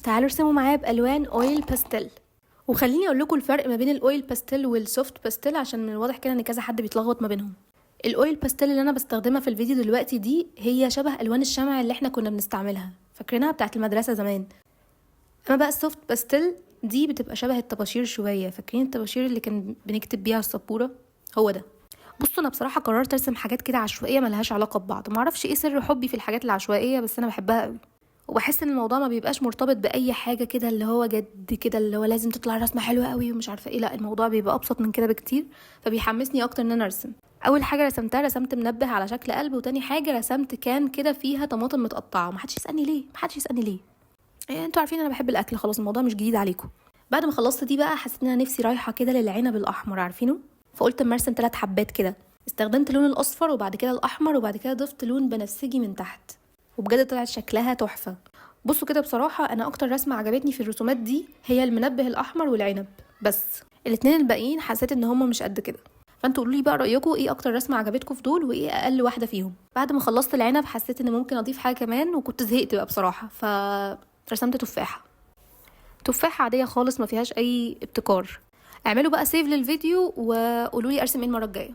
تعالوا ارسموا معايا بالوان اويل باستيل. وخليني اقول لكم الفرق ما بين الاويل باستيل والسوفت باستيل، عشان من الواضح كده ان كذا حد بيتلخبط ما بينهم. الاويل باستيل اللي انا بستخدمها في الفيديو دلوقتي دي هي شبه الوان الشمع اللي احنا كنا بنستعملها، فاكرينها بتاعه المدرسه زمان. اما بقى السوفت باستيل دي بتبقى شبه الطباشير شويه، فاكرين الطباشير اللي كان بنكتب بيها على السبوره؟ هو ده. بصوا انا بصراحه قررت ارسم حاجات كده عشوائيه ملهاش علاقه ببعض، معرفش ايه سر حبي في الحاجات العشوائيه، بس انا بحبها قوي. وبحس ان الموضوع ما بيبقاش مرتبط باي حاجه كده اللي هو جد كده، اللي هو لازم تطلع رسمه حلوه قوي ومش عارفه ايه. لا، الموضوع بيبقى ابسط من كده بكتير، فبيحمسني اكتر ان انا ارسم. اول حاجه رسمتها رسمت منبه على شكل قلب، وتاني حاجه رسمت كان كده فيها طماطم متقطعه. ومحدش يسالني ليه، محدش يسالني ليه، إيه انتوا عارفين انا بحب الاكل، خلاص الموضوع مش جديد عليكم. بعد ما خلصت دي بقى حسيت ان انا نفسي رايحه كده للعنب الاحمر، عارفينه؟ فقلت اما ارسم 3 حبات كده. استخدمت اللون الاصفر وبعد كده الاحمر وبعد كده ضفت لون بنفسجي من تحت، وبجد طلعت شكلها تحفه. بصوا كده، بصراحه انا اكتر رسمه عجبتني في الرسومات دي هي المنبه الاحمر والعنب، بس الاتنين الباقيين حسيت ان هما مش قد كده. فانتوا قولوا لي بقى رايكم، ايه اكتر رسمه عجبتكم في دول وايه اقل واحده فيهم؟ بعد ما خلصت العنب حسيت ان ممكن اضيف حاجه كمان، وكنت زهقت بقى بصراحه، فرسمت تفاحه عاديه خالص ما فيهاش اي ابتكار. اعملوا بقى سيف للفيديو وقولوا لي ارسم ايه المره الجايه.